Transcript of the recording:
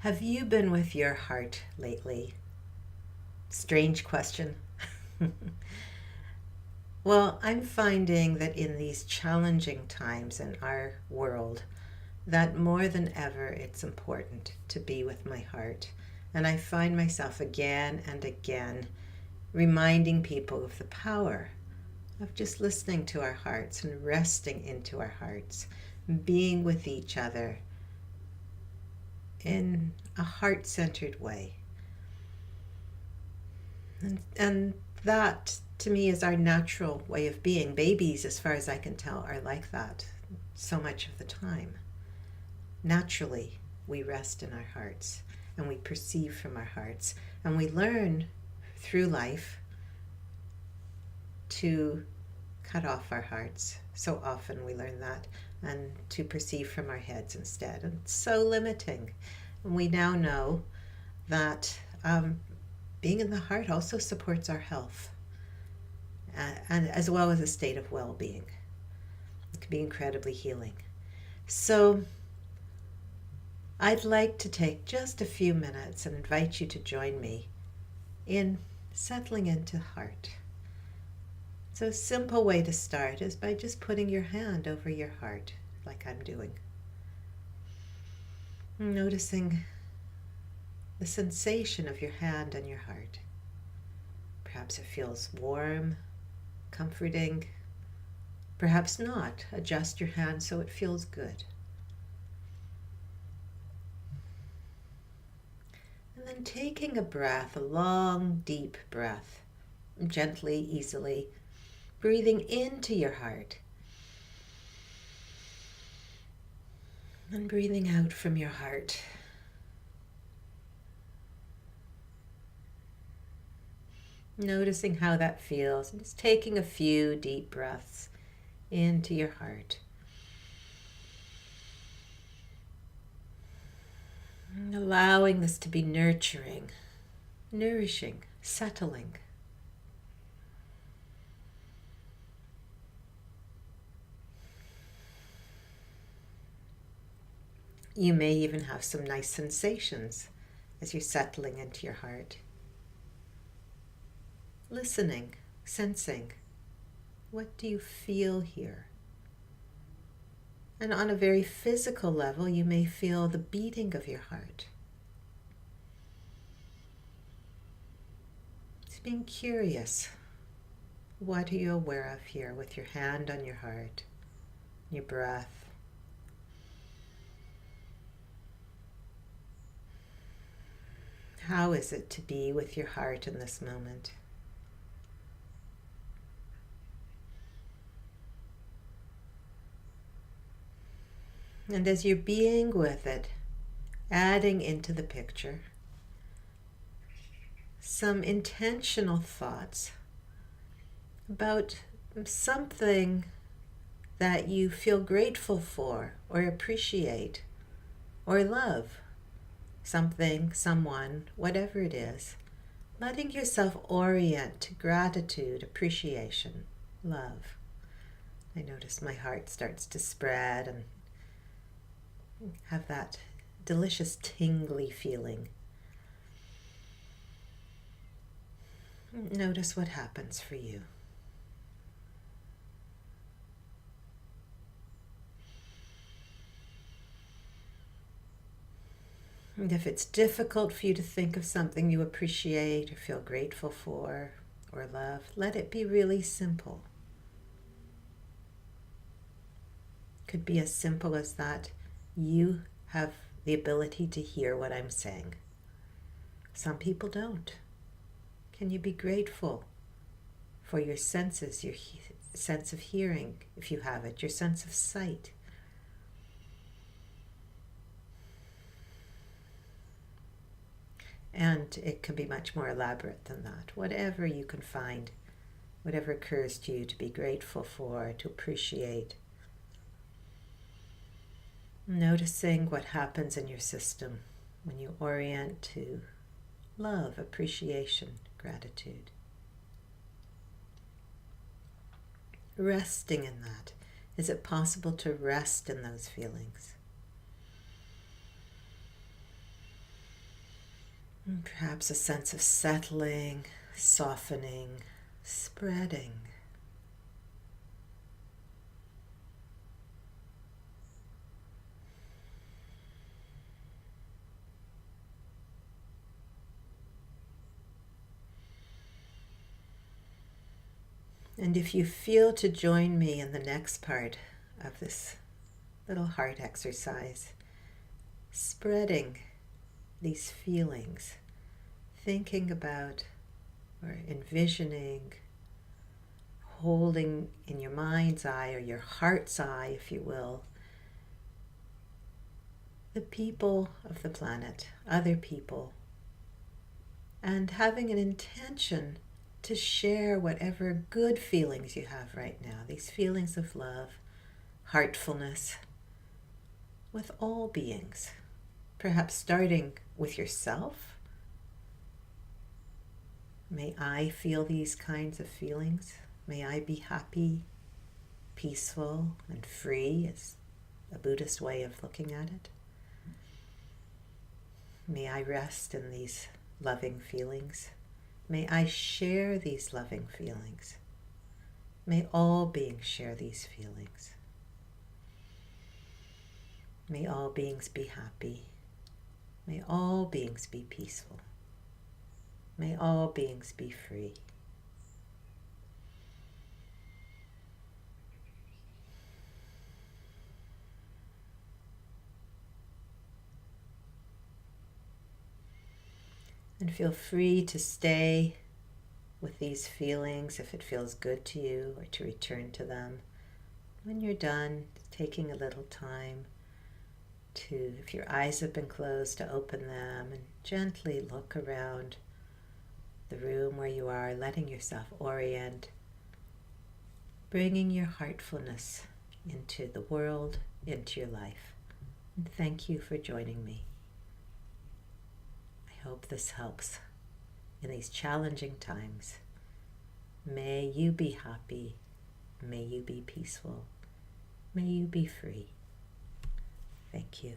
Have you been with your heart lately? Strange question. Well, I'm finding that in these challenging times in our world, that more than ever it's important to be with my heart. And I find myself again and again reminding people of the power of just listening to our hearts and resting into our hearts, being with each other in a heart-centered way. And that, to me, is our natural way of being. Babies, as far as I can tell, are like that so much of the time. Naturally, we rest in our hearts and we perceive from our hearts, and we learn through life to cut off our hearts. So often we learn that, and to perceive from our heads instead. And it's so limiting. And we now know that being in the heart also supports our health, and as well as a state of well-being. It can be incredibly healing. So I'd like to take just a few minutes and invite you to join me in settling into heart. So a simple way to start is by just putting your hand over your heart, like I'm doing. Noticing the sensation of your hand on your heart. Perhaps it feels warm, comforting. Perhaps not. Adjust your hand so it feels good. And then taking a breath, a long, deep breath, gently, easily, breathing into your heart and breathing out from your heart. Noticing how that feels, and just taking a few deep breaths into your heart. And allowing this to be nurturing, nourishing, settling. You may even have some nice sensations as you're settling into your heart. Listening, sensing, what do you feel here? And on a very physical level, you may feel the beating of your heart. Just being curious. What are you aware of here with your hand on your heart, your breath? How is it to be with your heart in this moment? And as you're being with it, adding into the picture some intentional thoughts about something that you feel grateful for or appreciate or love. Something, someone, whatever it is. Letting yourself orient to gratitude, appreciation, love. I notice my heart starts to spread and have that delicious tingly feeling. Notice what happens for you. And if it's difficult for you to think of something you appreciate or feel grateful for or love, let it be really simple. Could be as simple as that you have the ability to hear what I'm saying. Some people don't. Can you be grateful for your senses, your sense of hearing, if you have it, your sense of sight? And it can be much more elaborate than that. Whatever you can find, whatever occurs to you to be grateful for, to appreciate. Noticing what happens in your system when you orient to love, appreciation, gratitude. Resting in that. Is it possible to rest in those feelings? And perhaps a sense of settling, softening, spreading. And if you feel to join me in the next part of this little heart exercise, spreading these feelings, thinking about or envisioning, holding in your mind's eye or your heart's eye, if you will, the people of the planet, other people, and having an intention to share whatever good feelings you have right now, these feelings of love, heartfulness, with all beings. Perhaps starting with yourself. May I feel these kinds of feelings. May I be happy, peaceful, and free, is a Buddhist way of looking at it. May I rest in these loving feelings. May I share these loving feelings. May all beings share these feelings. May all beings be happy. May all beings be peaceful. May all beings be free. And feel free to stay with these feelings if it feels good to you, or to return to them. When you're done, taking a little time to, if your eyes have been closed, to open them and gently look around the room where you are, letting yourself orient, bringing your heartfulness into the world, into your life. And thank you for joining me. I hope this helps in these challenging times. May you be happy. May you be peaceful. May you be free. Thank you.